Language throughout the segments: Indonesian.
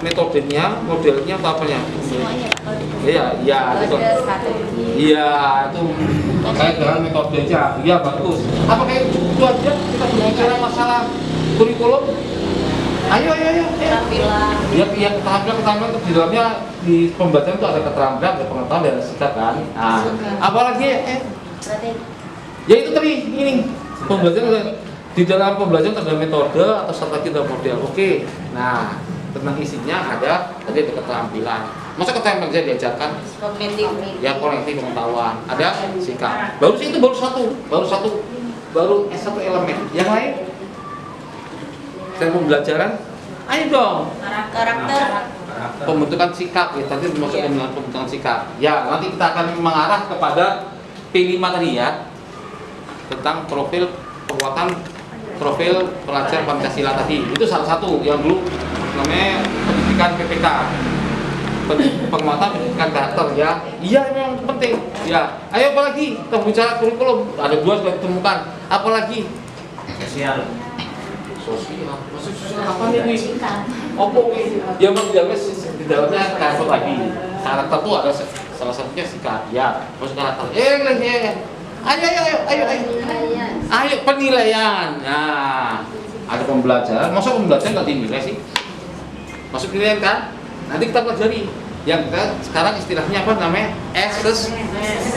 metodenya, modelnya atau apanya? Semuanya Iya, itu. Iya, itu terkait dengan metodenya. Iya, bagus. Apa kayak itu aja kita berbicara masalah kurikulum? Ayo. Keterampilan. Ya, keterampilan itu di dalamnya di pembelajaran itu ada keterampilan, ada pengetahuan, ada sikap kan. Nah, apalagi ya itu tadi ini pembelajaran di dalam pembelajaran ada metode atau strategi dan model. Oke. Nah, tentang isinya ada tadi ada keterampilan. Masa keterampilan saja diajarkan? Ya kognitif pengetahuan. Ada sikap. Baru satu elemen. Yang lain? Saya pembelajaran. Ayo dong. Karakter. Pembentukan sikap ya tadi termasuk pembentukan sikap. Ya nanti kita akan mengarah kepada P5 tadi ya tentang profil pelajar Pancasila tadi. Itu salah satu yang dulu namanya pendidikan PPK. Penguatan pendidikan karakter ya. Iya memang penting. Ya. Ayo apalagi kita bicara kurikulum. Ada dua sudah ditemukan. Apalagi sosial. Maksud sosial apa nih? Opo ya di dalamnya karakter lagi. Karakter itu ada salah satunya sikap. Ya, maksud karakter. Ayo penilaian. Nah, ada pembelajaran. Masa pembelajaran nggak dinilai sih? Masuk penilaian kan? Nanti kita pelajari. Yang kita sekarang istilahnya apa namanya?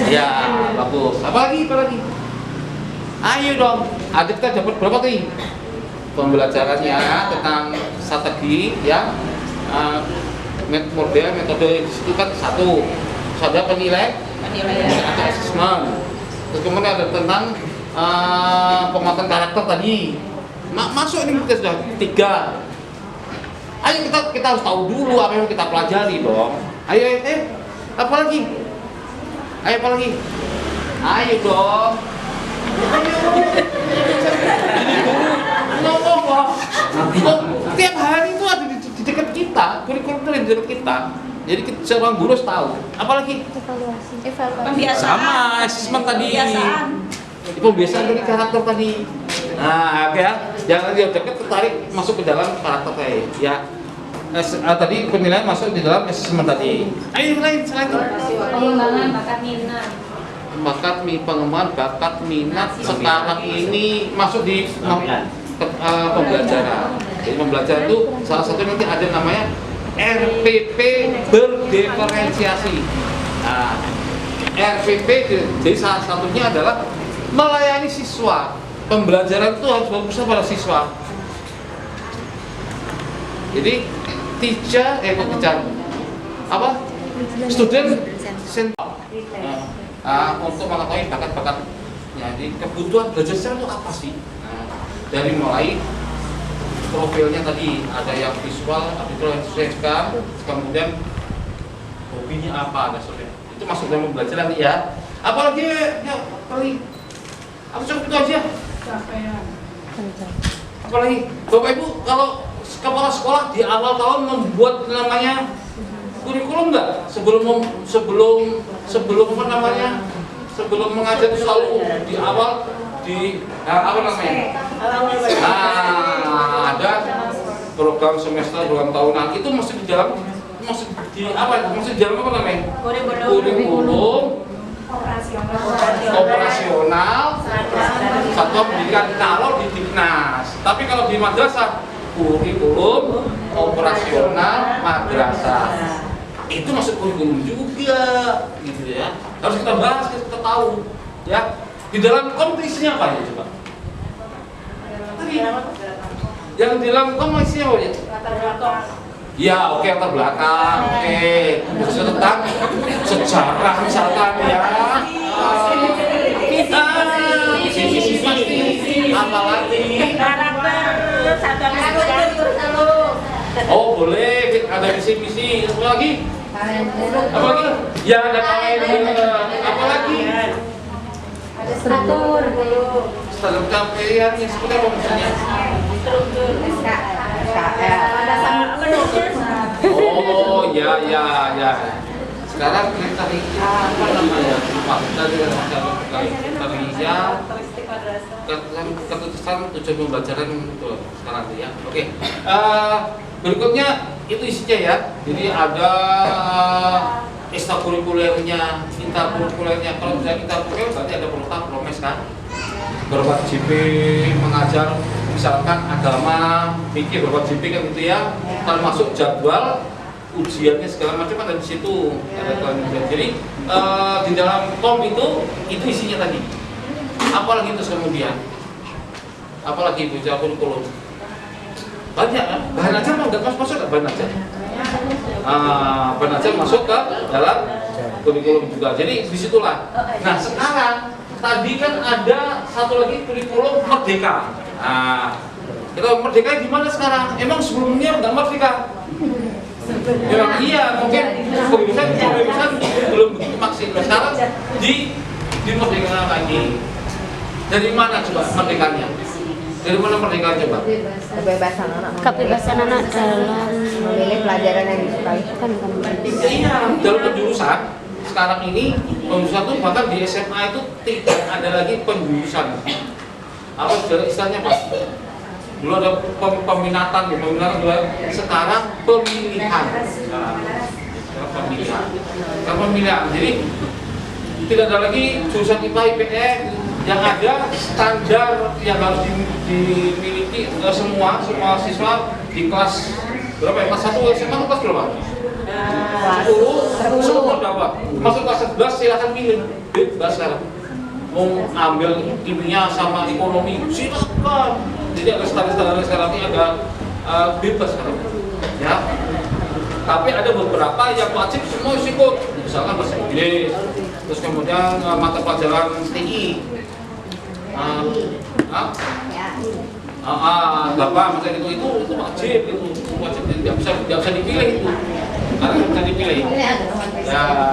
Ya, bagus. Apa lagi? Ayo dong. Ada kita dapat berapa tuh? Pembelajarannya tentang strategi ya, model metode itu kan satu. Terus ada penilaian, ada assessment. Terus kemudian ada tentang penguatan karakter tadi. Masuk ini kita sudah 3. Ayo kita harus tahu dulu apa yang kita pelajari dong. Ayo, apa lagi? Ayo dong. Ini dulu ngomong loh. Tiap hari itu ada di dekat kita, kurikulum itu di dekat kita. Jadi seorang guru harus tahu. Apalagi? Pembiasaan. Sama asesmen tadi. Pembiasaan dari karakter tadi. Nah, oke ya. Jangan dia dekat tertarik masuk ke dalam karakter tadi. Ya. Tadi penilaian masuk di dalam asesmen tadi. Ayo lain selain itu. Pengembangan bakat minat. Pengembangan bakat minat sekarang ini masuk di pembelajaran. Jadi pembelajaran itu salah satu nanti ada namanya RPP berdiferensiasi. Nah, RPP jadi salah satunya adalah melayani siswa. Pembelajaran itu harus berfokus pada siswa. Jadi student center untuk mengetahui bakat-bakatnya. Jadi kebutuhan belajar secara itu apa sih? Nah, dari mulai profilnya tadi ada yang visual, auditor, estetika, kemudian hobinya apa, ada sebagainya. Itu masuk dalam pembelajaran ya. Apalagi ya kali aku cukup itu aja. Apalagi Bapak Ibu kalau kepala sekolah di awal tahun membuat namanya kurikulum nggak? Sebelum apa namanya? Sebelum mengajar itu selalu di awal apa namanya? Ada program semester program tahunan itu masih di dalam apa namanya? Kurikulum operasional satuan pendidikan kalau di Diknas. Tapi kalau di madrasah kurikulum operasional madrasah itu masuk kurikulum juga, gitu ya. Harus kita bahas, kita tahu, ya. Di dalam kompetisinya apa ya coba? Tadi yang di dalam kompetisinya apa ya? Ya, oke, latar belakang, oke. Terus tentang sejarah misalkan ya. Visi pasti, apalagi oh boleh, ada misi-misi. Apa lagi? Ya ada apa lagi? Ada struktur capaian yang seperti apa maksudnya? struktur Oh ya. Sekarang kita apa namanya? Lupa. Kita lihat keputusan tujuan pembelajaran itu sekarang ya. Oke. Berikutnya itu isinya ya. Jadi ada ekstrakurikulernya, intrakurikulernya. Kalau misalnya intrakurikuler berarti ada program promes kan. Berapa JP mengajar misalkan agama, pikir berapa JP kan gitu ya. Termasuk jadwal ujiannya segala macam ada di situ. Jadi di dalam kom itu isinya tadi. Apalagi terus kemudian, apalagi itu kurikulum. Banyak kan? Bahan ajar mau nggak masuk ke bahan ajar? Bahan ajar masuk ke dalam kurikulum juga. Jadi disitulah. Nah sekarang tadi kan ada satu lagi kurikulum merdeka. Nah, kita merdeka di mana sekarang? Emang sebelumnya nggak merdeka? Memang iya, mungkin kebebasan belum begitu maksimal. Sekarang dimerdekakan lagi. Dari mana coba merdekanya? Dari mana merdeka coba? Kebebasan anak dalam memilih pelajaran yang disukai. Iya, dalam penjurusan sekarang ini penjurusan itu bahkan di SMA itu tidak ada lagi penjurusan. Apa istilahnya Pak? Dulu ada peminatan juga. Sekarang pemilihan. Pemilihan. Jadi tidak ada lagi jurusan IPA IPS. Yang ada standar yang harus dimiliki semua siswa di kelas berapa ya? Kelas 1 SMA atau kelas berapa? 10 berapa? Masuk kelas 11 silakan pilih. Bebas sekarang. Mau ambil kimia sama ekonomi silakan. Jadi ada standar sekarang ini ada bebas sekarang. Ya. Tapi ada beberapa yang wajib semua ikut. Misalkan bahasa Inggris, terus kemudian mata pelajaran TI. Bapak misalnya itu wajib tidak bisa dipilih itu karena bisa dipilih ya.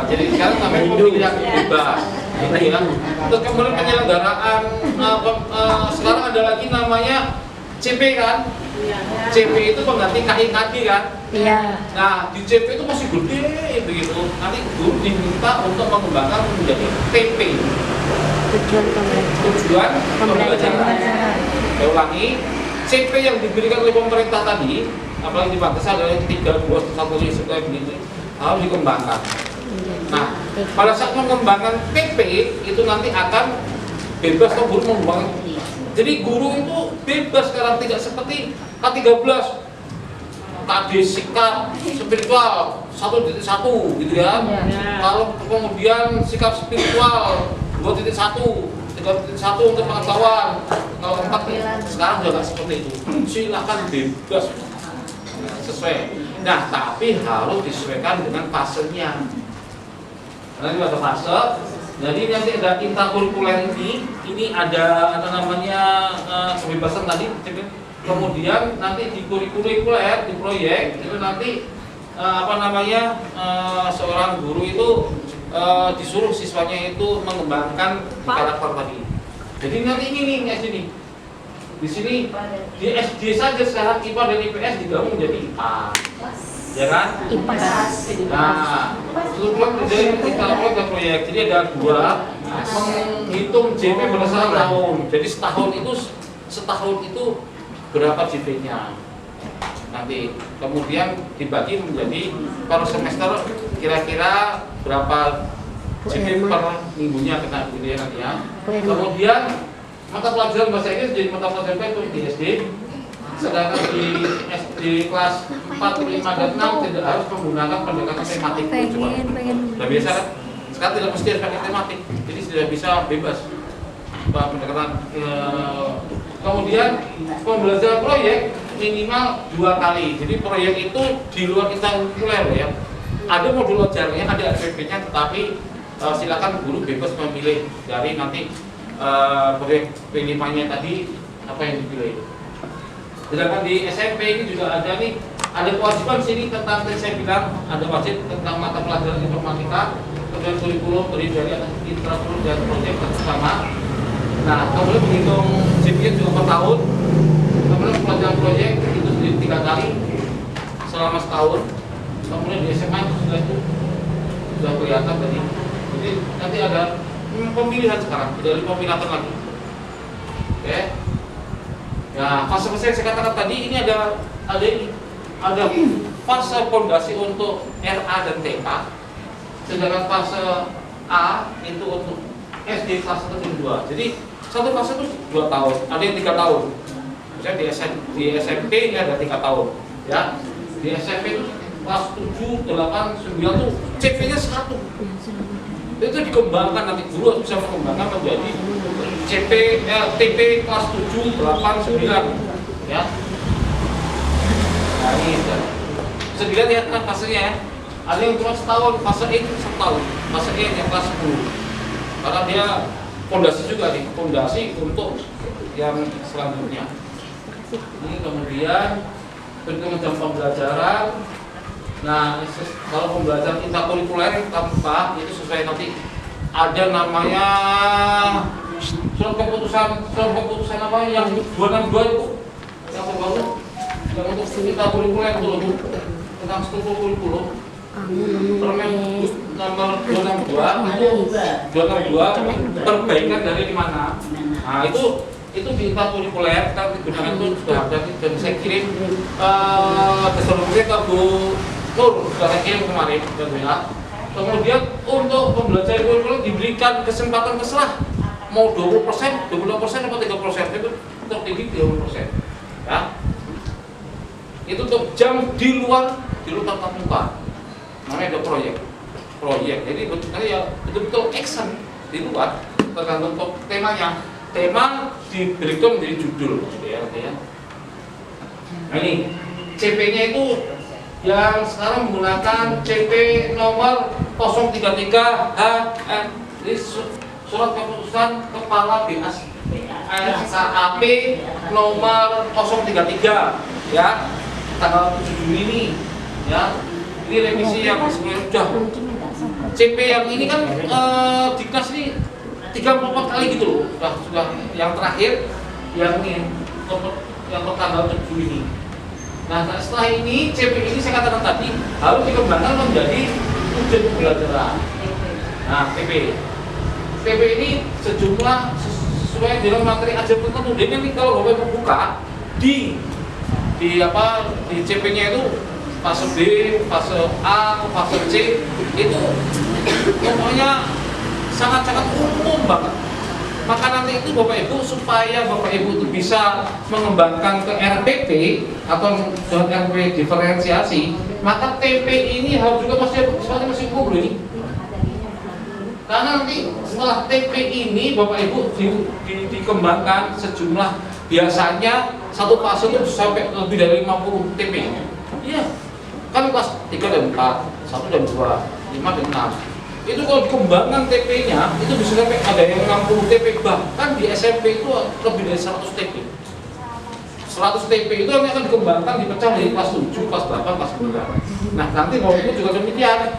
Jadi sekarang namanya pemilihan bebas gitu ya. Terus kemudian penyelenggaraan sekarang ada lagi namanya CP kan. CP itu pengganti KIKD kan. Iya. Nah di CP itu masih gede begitu. Nanti guru diminta untuk mengembangkan menjadi TP. Tujuan pembelajaran. Saya ulangi, CP yang diberikan oleh pemerintah tadi, apalagi dibatasi adalah 3, 2, 1 seperti ini, harus dikembangkan. Nah, pada saat mengembangkan TP itu nanti akan bebas atau guru mengembangkan. Jadi guru itu bebas sekarang, tidak seperti K13, KD sikap spiritual 1.1 gitu ya. Kalau kemudian sikap spiritual 2.1, 3.1 untuk pengetahuan. Kalau 4 sekarang juga nggak seperti itu. Silakan bebas sesuai. Nah, tapi harus disesuaikan dengan fasenya. Nanti ada fase. Jadi nanti ada intrakurikuler ini ada namanya kebebasan tadi. Kemudian nanti di kurikuler di proyek itu nanti seorang guru itu disuruh siswanya itu mengembangkan karakter tadi. Jadi nanti ini sini. Di sini di SD saja sekarang IPA dan IPS digabung menjadi IPA. Ya kan? IPA. Nah, kemudian kita lakukan proyek. Jadi ada 2 menghitung JP berdasarkan tahun. Jadi setahun itu berapa JP-nya. Nanti kemudian dibagi menjadi per semester kira-kira berapa JP per minggunya kena gitu ya nanti ya. Kemudian mata pelajaran bahasa Inggris jadi mata pelajaran itu di SD. Sedangkan di kelas 4, 5, dan 6 tidak harus menggunakan pendekatan tematik. Sudah biasa kan? Sekarang tidak mesti harus pakai tematik. Jadi sudah bisa bebas pendekatan. Kemudian pembelajaran proyek minimal 2 kali. Jadi proyek itu di luar intrakurikuler ya. Ada modul ajaranya, ada SPP-nya, tetapi silakan guru bebas memilih dari nanti proyek P5-nya tadi apa yang dipilih. Sedangkan di SMP ini juga ada nih, ada kewajiban sini tentang yang saya bilang, ada wajib tentang mata pelajaran informatika, kemudian kurikulum terdiri dari intrakurikuler dan proyek bersama. Nah, kemudian menghitung JP juga per tahun. Kemudian pelajaran proyek itu sendiri 3 kali selama setahun. Kemudian di SMA itu sudah kelihatan tadi. Jadi nanti ada pemilihan sekarang, tidak ada peminatan lagi. Oke. Ya, fase-fase yang saya katakan tadi ini ada ini ada fase fondasi untuk RA dan TK, sedangkan fase A itu untuk SD kelas 1 dan 2. Jadi satu fase itu 2 tahun, ada yang 3 tahun. Misalnya di SMP ini ada 3 tahun, ya. Di SMP itu kelas 7, 8, 9 tuh CP-nya 1. Itu dikembangkan, nanti guru harus bisa mengembangkan menjadi TP kelas 7, 8, 9, ya. Nah ini bisa dilihat ya kan fasenya ya. Ada yang cuma setahun, fase E itu setahun, fase E yang kelas 10. Karena dia fondasi juga nih, fondasi untuk yang selanjutnya. Ini kemudian perhitungan jam pembelajaran. Nah, kalau pembelajaran intrakurikuler tanpa itu sesuai nanti ada namanya surat keputusan apa yang 262 itu yang terbaru yang untuk intrakurikuler itu tentang struktur kurikulum. Permen nomor 262 perbaikan dari di mana? Nah, itu di intrakurikuler kita gunakan itu sudah ada dan saya kirim ke Bu Nur, sudah saya kirim kemarin ya. Kemudian untuk pembelajaran kurikulum diberikan kesempatan terserah mau 20%, 20% atau 3%, itu tertinggi 30%. Ya. Itu untuk jam di luar tatap muka. Namanya ada proyek. Jadi bentuknya ya betul-betul action di luar tergantung temanya. Tema diberikan menjadi judul, ya. Nah ini CP-nya itu yang sekarang menggunakan CP nomor 033 HN, ini surat keputusan kepala BAS SAP nomor 033 ya, tanggal 7 Juni ini ya. Ini revisi yang sebelumnya sudah CP yang ini kan Diknas ini 3-4 kali gitu loh, sudah yang terakhir yang ini yang tanggal 7 Juni. Nah setelah ini CP ini saya katakan tadi harus dikembangkan menjadi ujian pembelajaran. Nah TP ini sejumlah sesuai dengan materi ajar tertentu. Jadi nanti kalau Bapak buka di CP-nya itu fase B, fase A, fase C itu pokoknya sangat-sangat umum banget. Maka nanti itu Bapak Ibu supaya Bapak Ibu itu bisa mengembangkan ke RPP atau dengan RPP diferensiasi, maka TP ini harus juga masih umum ini. Karena nanti setelah TP ini Bapak Ibu dikembangkan sejumlah, biasanya satu fase itu sampai lebih dari 50 TP. Iya. Kan kelas 3 dan 4, 1 dan 2, 5 dan 6. Itu kalau dikembangkan TP-nya itu bisa sampai ada yang 60 TP, bahkan di SMP itu lebih dari 100 TP. 100 TP itu akan dikembangkan, dipecah dari kelas 7, kelas 8, kelas 9. Nah nanti kalau itu juga demikian,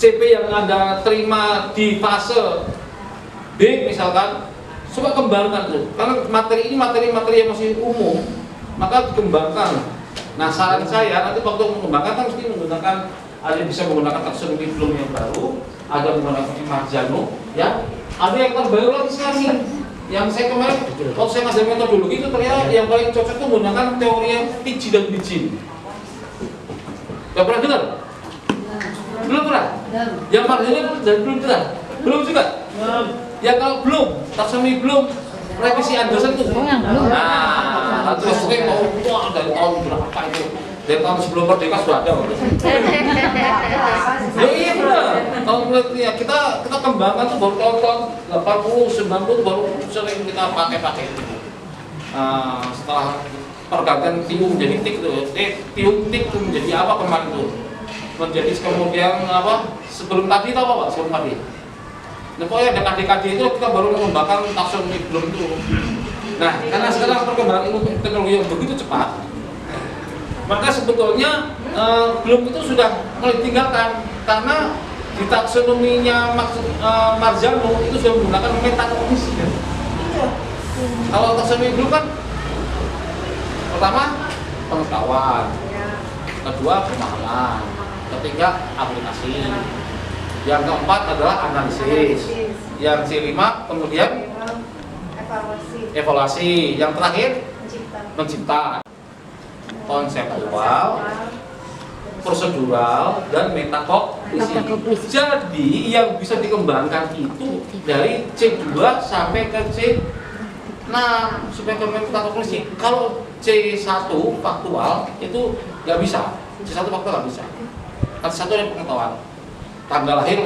CP yang Anda terima di fase B misalkan, coba kembangkan tuh, karena materi ini materi yang masih umum, maka dikembangkan. Nah saran saya nanti waktu mengembangkan kan mesti menggunakan, ada yang bisa menggunakan taksonomi Bloom yang baru, ada menggunakan Marjano, ya. Ada yang terbaru lagi sekarang yang saya kemarin waktu saya ngajar metodologi itu ternyata yang paling cocok itu menggunakan teori yang Tiji dan Bijin. Gak pernah dengar? Belum pernah? Yang Marjano dan belum pernah? Belum juga? Ya kalau belum, taksonomi Bloom revisi Anderson itu. Nah, terus saya mau dari tahun berapa itu? Dari tahun sebelum merdeka sudah ada. Ya iya benar. Tahun ya, kita kembangkan tuh baru tahun 80, 90 baru sering kita pakai. Setelah pergantian tium menjadi tik itu, tium tik itu menjadi apa kemarin itu? Menjadi kemudian apa? Sebelum tadi tahu apa Pak? Sebelum tadi. Nah, pokoknya ada KD-KD itu kita baru mengembangkan taksonomi Bloom itu. Nah, karena sekarang perkembangan ilmu teknologi yang begitu cepat, maka sebetulnya Bloom itu sudah mulai ditinggalkan karena di taksonominya Marjano itu sudah menggunakan metakognitif. Iya. Kalau taksonomi Bloom kan pertama pengetahuan, kedua pemahaman, ketiga aplikasi. Yang keempat adalah analisis. Yang kelima kemudian evaluasi. Yang terakhir mencipta. konseptual, prosedural, dan metakognisi. Jadi yang bisa dikembangkan itu dari C2 sampai ke C6 supaya ke metakognisi. Kalau C1 faktual itu nggak bisa. C1 faktual nggak bisa. C1 yang pengetahuan. Tanggal lahir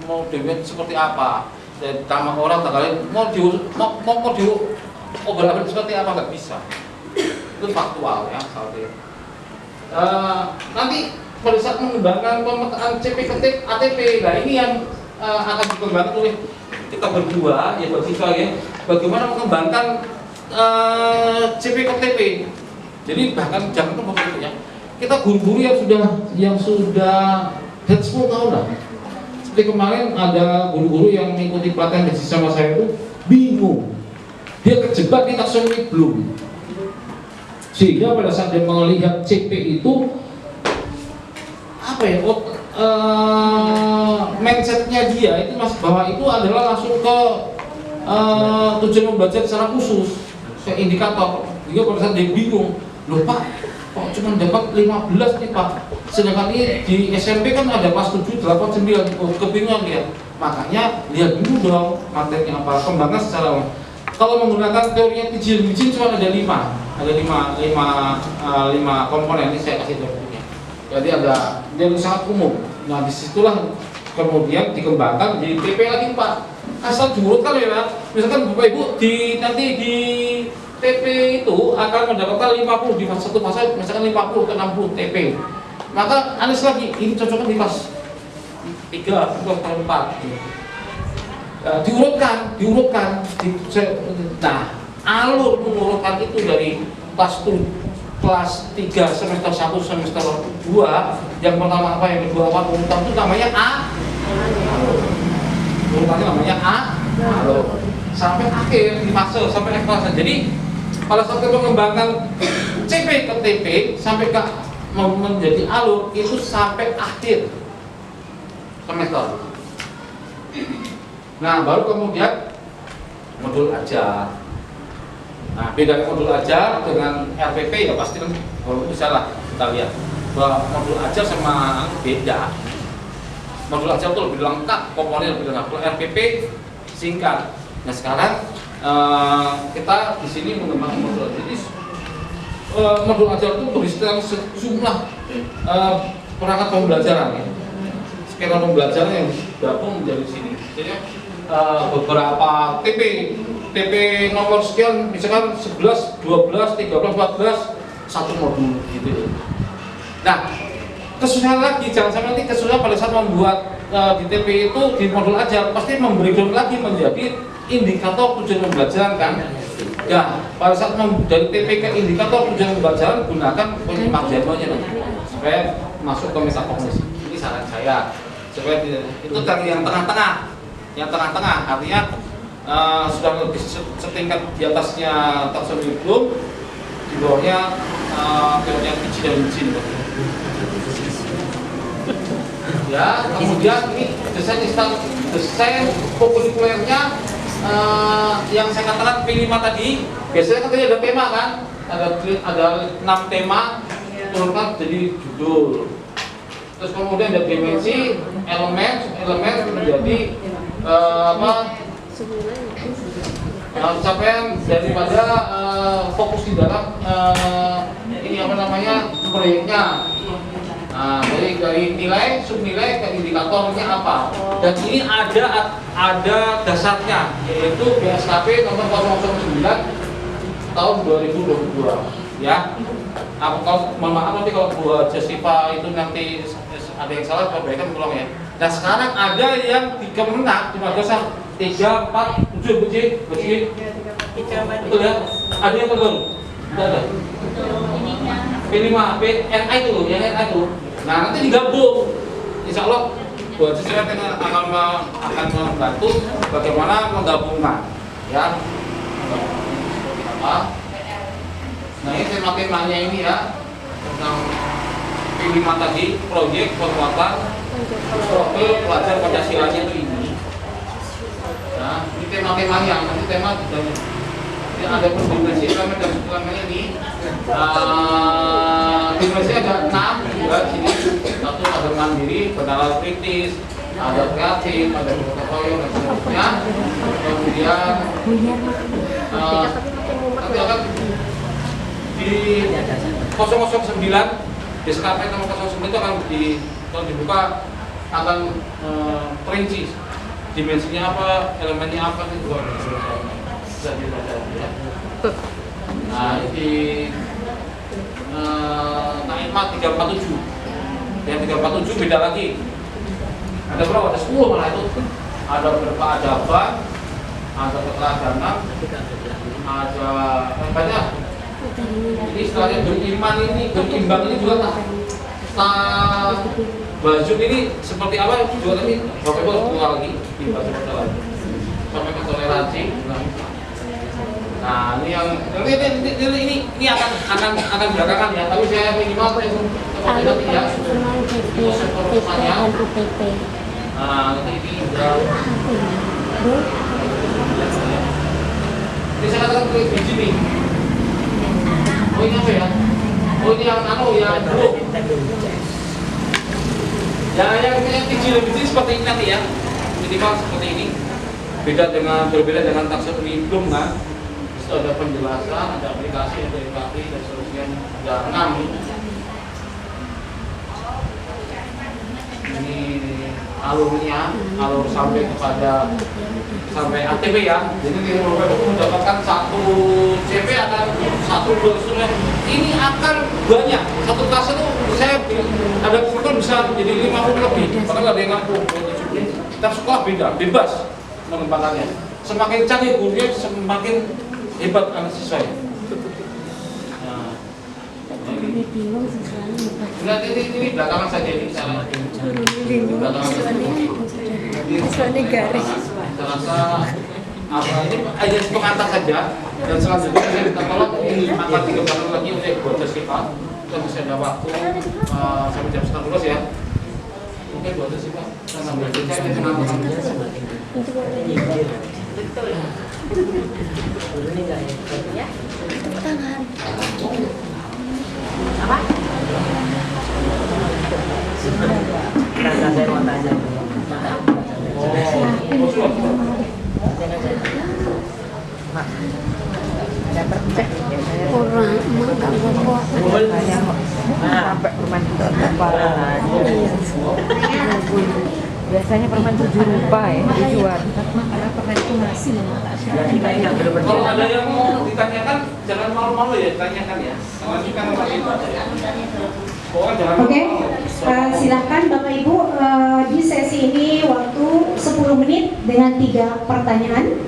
mau dilihat seperti apa, nama orang tanggalnya mau diobral-abrik seperti apa, nggak bisa. Itu faktual ya saldo. Nanti pada saat mengembangkan pemetaan CP ketik ATP, nah ini yang akan dikembangkan oleh kita berdua ya Pak Siswa ya, bagaimana mengembangkan CP KTP. Jadi bahkan jangan lupa ya, kita guru-guru yang sudah 10 tahun lah. Seperti kemarin ada guru-guru yang mengikuti pelatihan basic sama saya itu bingung, dia kejebak di taksonomi Bloom. Sehingga pada saat dia melihat CP itu apa ya, mindsetnya dia itu masih bahwa itu adalah langsung ke tujuan membaca secara khusus, ke indikator. Dia pada saat dia bingung, loh Pak, kok cuma dapat 15 nih Pak, sedangkan ini di SMP kan ada kelas 7, 8, 9, kebingungan dia. Makanya lihat dulu dong materinya apa, kembangkan secara. Kalau menggunakan teorinya Tijil-Mijin cuma ada 5 komponen, ini saya kasih contohnya. Jadi ada yang sangat umum. Nah disitulah kemudian dikembangkan jadi TP lagi Pak. Asal diurutkan ya Pak. Misalkan Bapak Ibu nanti di TP itu akan mendapatkan 50 di satu fase, misalkan 50 ke 60 TP. Maka anis lagi, ini cocoknya di kelas 3 atau 4. Diurutkan. Nah, alur mengurutkan itu dari kelas 3 semester 1 semester 2, yang pertama apa, yang kedua apa, urutan itu namanya urutannya namanya alur sampai akhir di fase sampai eksplorasi. Jadi pada saat kita mengembangkan CP ke TP sampai ke menjadi alur itu sampai akhir semester. Nah, baru kemudian modul ajar. Nah, bedanya modul ajar dengan RPP ya pasti kan kalau bisa lah kita lihat bahwa modul ajar sama beda. Modul ajar itu lebih lengkap, komponen lebih lengkap. Kalau RPP singkat. Nah, sekarang kita di sini mengembangkan modul ajar. Jadi modul ajar itu berisi sejumlah perangkat pembelajaran ya. Skema pembelajaran yang gabung menjadi sini. Jadi beberapa TP nomor sekian, misalkan 11, 12, 13, 14, satu modul gitu. Nah, kesusahan lagi, jangan sampai nanti kesusahan pada saat membuat di TP itu di modul ajar pasti membreakdown lagi menjadi indikator tujuan pembelajaran kan. Ya, pada saat dari TP ke indikator tujuan pembelajaran gunakan penyimak jadwalnya supaya masuk ke metakognisi. Ini saran saya supaya itu dari yang tengah-tengah. Yang tengah-tengah artinya sudah lebih setingkat di atasnya taksonomi Bloom, di bawahnya teorinya Tijil-Mijin. Ya, kemudian ini desain kurikulernya yang saya katakan P5 tadi, biasanya kan tadi ada tema kan, ada 6 tema, turunkan jadi judul. Terus kemudian ada dimensi, elemen menjadi capaian daripada fokus di dalam ini apa namanya proyeknya. Nah, dari nilai, subnilai ke indikatornya apa. Dan ini ada dasarnya, yaitu BSKP nomor 009 tahun 2022 ya. Kalau mohon maaf nanti kalau buat Jessica itu nanti ada yang salah perbaikan tolong ya. Nah sekarang ada yang di Kemenak di madrasah 3, 4, 7 betul ya? Ada yang terbaru? Tidak ada. P5, PNA itu, yang NA itu. Nah nanti digabung. Insya Allah buat sesuai dengan akan membantu bagaimana menggabungkan ya. Apa? Nah ini tema-temanya ini ya tentang P5 tadi, proyek penguatan profil pelajar Pancasilanya itu ini. Nah ini tema-temanya, nanti tema yang ada dimensi elemen dan suplemen ini. Dimensi ada 6 juga sini. Satu ada mandiri, benalar kritis, ada kreatif, ada glutathione dan seterusnya. Kemudian nanti akan di 009 di SKP nomor 09 itu akan kalau dibuka akan perinci dimensinya apa, elemennya apa itu bisa dibaca ya. Nah ini NAIMA 347 yang 347 beda lagi, ada berapa? Ada 10 malah itu, ada beberapa adaban, ada keteladanan, ada banyak. Ini istilahnya beriman ini, berimbang ini juga Bazuk ini seperti apa juga tadi Bapak Ibu harus keluar lagi di Bazuk lagi sampai ke toleransi. Nah ini yang ini akan belakangan ya, tapi saya minimal nanti ya sepertinya. Nah nanti ini udah ini saya katakan kulit biji nih. Oh ini apa ya? Oh ini yang yang buruk. Yang kecil lebih seperti ini nanti ya, minimal seperti ini. Berbeda dengan taksonomi belum kan? Itu ada penjelasan, ada aplikasi, ada EKI dan seterusnya. Ada 6. Ini alurnya, alur sampai ATP ya. Jadi di Bapak Ibu mendapatkan 1 CP akan 1 2 instrumen. Ini akan banyak. Satu kelas itu saya ada kursus bisa jadi 50 lebih. Bahkan ada yang ngampung 70. Kita sekolah bebas mengembangkannya. Semakin canggih gurunya semakin hebat anak siswa. Nah, ini belakangan saja ini saya Soalnya garis. Saya rasa apa ini aja pengantar saja, dan selanjutnya saya minta tolong ini akan 3 bulan lagi untuk buat kita bisa ada waktu sampai jam 11 ya. Mungkin buat kita sambil cek ini teman-teman. Betul. Ini enggak ya? Tangan. Apa? Karena saya mau tanya. Ada percek biasanya. Kurang, emang enggak bawa. Biasanya sampai permen kepala. Biasanya permen 7 rupa ya dijual. Karena permen itu masih Kalau ada yang mau ditanyakan jangan malu-malu ya, tanyakan ya. Lanjutkan lagi ya. Oke, silahkan Bapak Ibu di sesi ini waktu 10 menit dengan 3 pertanyaan.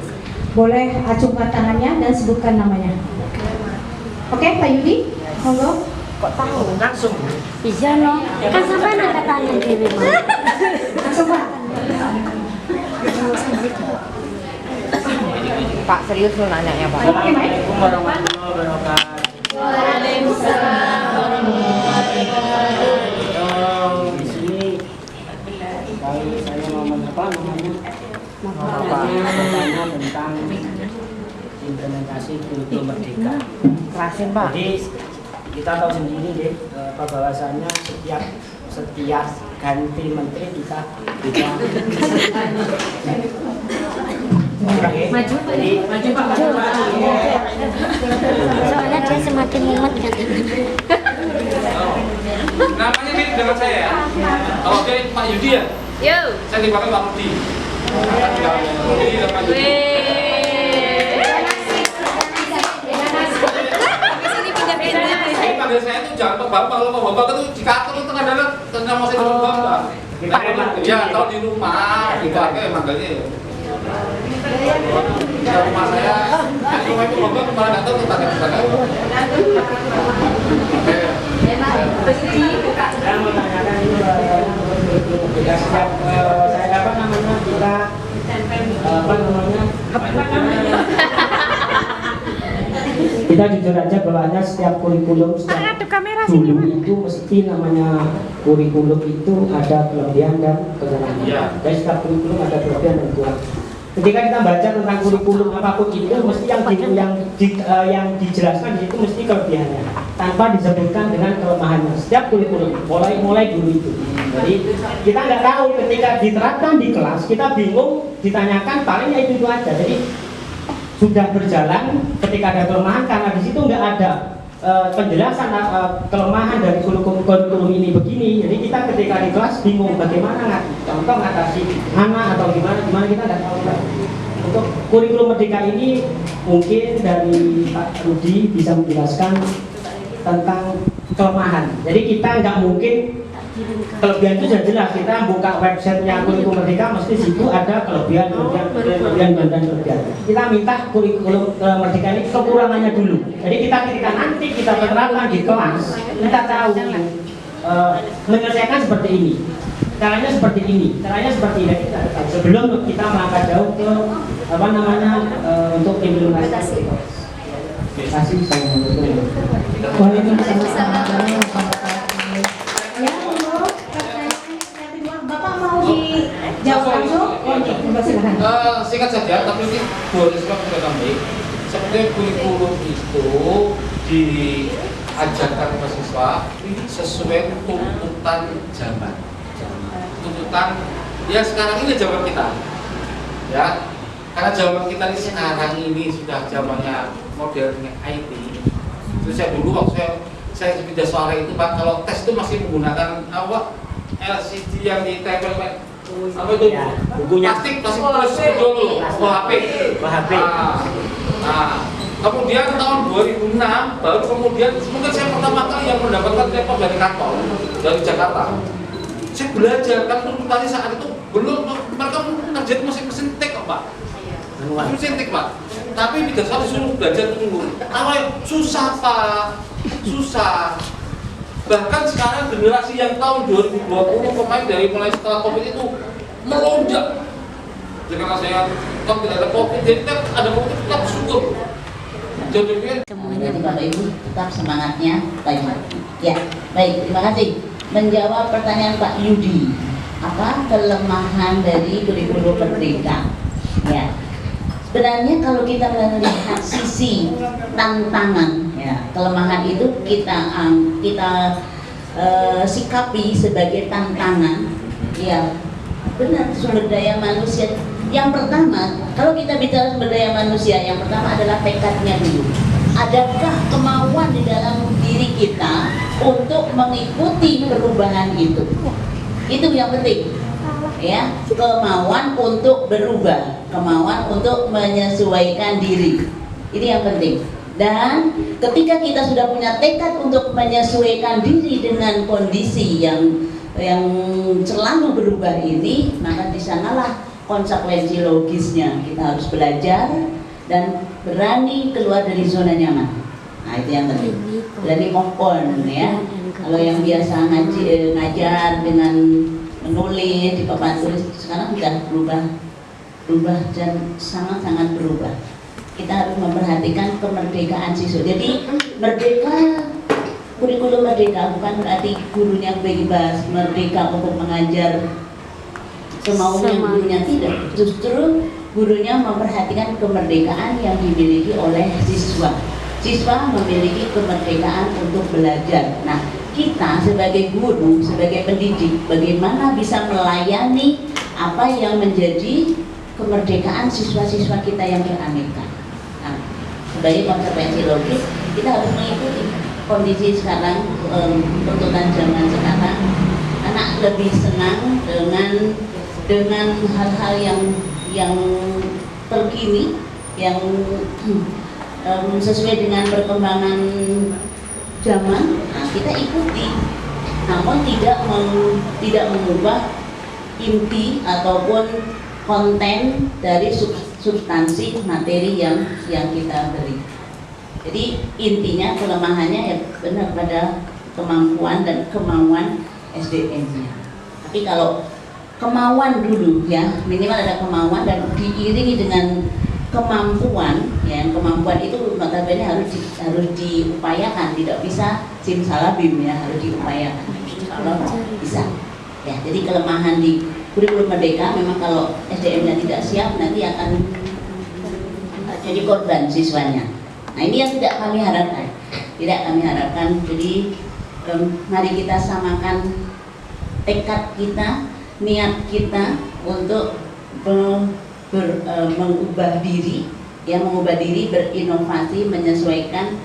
Boleh acungkan tangannya dan sebutkan namanya. Oke, Pak Yudi, monggo. Kok tahu? Langsung. Iya loh. Kan sampai ada tanya di rumah. Langsung Pak. Pak serius lo nanya ya Pak. Oke, Mike. Assalamualaikum warahmatullahi wabarakatuh. Waalaikumsalam warahmatullahi wabarakatuh. Di sini saya mau bertanya tentang implementasi kurikulum merdeka. Kerasin Pak. Jadi kita tahu sendiri deh bahwasannya setiap ganti menteri kita Maju, jadi maju Pak. soalnya dia semakin mumet kan. Namanya mirip dengan saya ya. Kalau dia Pak Yudi ya, Yo. saya dipanggil Pak Rudi. Jadi Pak Yudi. Jadi panggil saya itu jangan Pak Bambang, kalau Pak Bambang itu dikatur itu kadang-kadang nama saya cuma Bambang. Ya kalau di rumah itu aja manggilnya ya. Di rumah saya, di rumah itu Bambang kemarin datang tetangga-tetangga. Saya mau tanyakan ini setiap saya dapat namanya kita kita jujur aja bahwa setiap kurikulum setiap dulu itu mesti namanya kurikulum itu ada kelebihan dan kekurangan. Iya. Dan setiap kurikulum ada kelebihan dan kekurangan. Ketika kita baca tentang kurikulum apapun itu, mesti yang dijelaskan di situ mesti kelebihannya, tanpa disebutkan dengan kelemahannya. Setiap kurikulum, mulai dulu itu. Jadi kita nggak tahu ketika diterapkan di kelas, kita bingung, ditanyakan palingnya itu aja. Jadi sudah berjalan ketika ada kelemahan karena di situ nggak ada penjelasan kelemahan dari kurikulum ini begini. Jadi kita ketika di kelas bingung bagaimana contoh ngatasi anak atau gimana kita nggak tahu. Untuk kurikulum Merdeka ini mungkin dari Pak Rudi bisa menjelaskan tentang kelemahan. Jadi kita nggak mungkin, kelebihan itu sudah jelas, kita buka websitenya kurikulum Merdeka mesti situ ada kelebihan dan kelebihan. Kita minta kurikulum Merdeka ini kekurangannya dulu. Jadi kita ketika nanti kita menerapkan di kelas, kita tahu menyelesaikan seperti ini, caranya seperti ini, caranya seperti ini. Sebelum kita melangkah jauh ke untuk implementasi. Terima kasih. Bapak mau dijawab langsung? Singkat saja, tapi ini boleh sudah kami. Seperti kurikulum itu diajarkan ke siswa sesuai tuntutan zaman. Tuntutan ya sekarang ini zaman kita, ya. Karena zaman kita ini sekarang ini sudah zamannya modernnya IT. Terus saya dulu waktu saya pindah suara itu Pak, kalau tes itu masih menggunakan LCD yang ditempel apa itu bukunya plastik terus dulu HP. Nah, kemudian tahun 2006 baru kemudian mungkin saya pertama kali yang mendapatkan laptop dari kantor dari Jakarta. Saya belajar kan tuntutannya saat itu belum mereka ngerjain mesin tik Pak. Mesin tik Pak. Tapi tidak salah disuruh belajar dulu. Susah Pak, susah. Bahkan sekarang generasi yang tahun 2020 pemain dari mulai setelah COVID itu melonjak. Jadi kalau saya kalau tidak ada COVID, jadi ada COVID kita bersyukur. Jadi Bapak Ibu tetap semangatnya baik. Ya, baik, terima kasih. Menjawab pertanyaan Pak Yudi, apa kelemahan dari kurikulum Merdeka? Ya, sebenarnya kalau kita melihat sisi tantangan, ya, kelemahan itu kita sikapi sebagai tantangan. Ya, benar, sumber daya manusia. Yang pertama, kalau kita bicara sumber daya manusia, yang pertama adalah tekadnya dulu. Adakah kemauan di dalam diri kita untuk mengikuti perubahan itu? Itu yang penting. Ya, kemauan untuk berubah, kemauan untuk menyesuaikan diri, ini yang penting. Dan ketika kita sudah punya tekad untuk menyesuaikan diri dengan kondisi yang selalu berubah ini, maka di sanalah konsekuensi logisnya kita harus belajar dan berani keluar dari zona nyaman. Nah, itu yang penting. Berani move on, ya. Kalau yang biasa ngajar dengan menulis di papan tulis, sekarang sudah berubah dan sangat-sangat berubah. Kita harus memperhatikan kemerdekaan siswa. Jadi merdeka, kurikulum merdeka bukan berarti gurunya bebas, merdeka untuk mengajar semaunya gurunya, tidak. Justru gurunya memperhatikan kemerdekaan yang dimiliki oleh siswa. Siswa memiliki kemerdekaan untuk belajar. Nah, kita sebagai guru, sebagai pendidik, bagaimana bisa melayani apa yang menjadi kemerdekaan siswa-siswa kita yang beraneka. Nah, sebagai konsekuensi logis, kita harus mengikuti kondisi sekarang, tuntutan zaman sekarang. Anak lebih senang dengan hal-hal yang terkini, yang sesuai dengan perkembangan zaman. Nah, kita ikuti, namun tidak mengubah inti ataupun konten dari substansi materi yang kita beri. Jadi intinya kelemahannya ya benar pada kemampuan dan kemauan SDM-nya. Tapi kalau kemauan dulu, ya, minimal ada kemauan dan diiringi dengan kemampuan, ya, kemampuan itu notabene harus diupayakan, tidak bisa simsalabim, ya, harus diupayakan. Kalau bisa, ya. Jadi kelemahan di kurikulum merdeka memang kalau SDM-nya tidak siap nanti akan jadi korban siswanya. Nah ini yang tidak kami harapkan, jadi mari kita samakan tekad kita, niat kita untuk mengubah diri, ya mengubah diri, berinovasi, menyesuaikan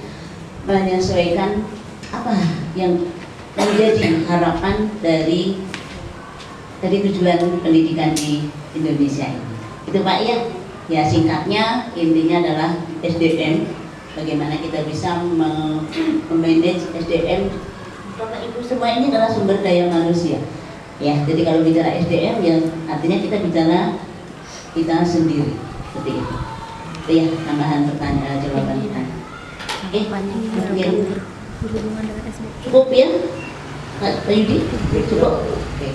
apa yang menjadi harapan dari tujuan pendidikan di Indonesia ini. Itu Pak ya. Ya singkatnya intinya adalah SDM. Bagaimana kita bisa memanage SDM. Bapak Ibu semua ini adalah sumber daya manusia. Ya, jadi kalau bicara SDM ya artinya kita bicara kita sendiri seperti itu. Itu ya tambahan pertanyaan jawaban kita. Kemudian cukup ya, Pak Yudi? Cukup. Oke.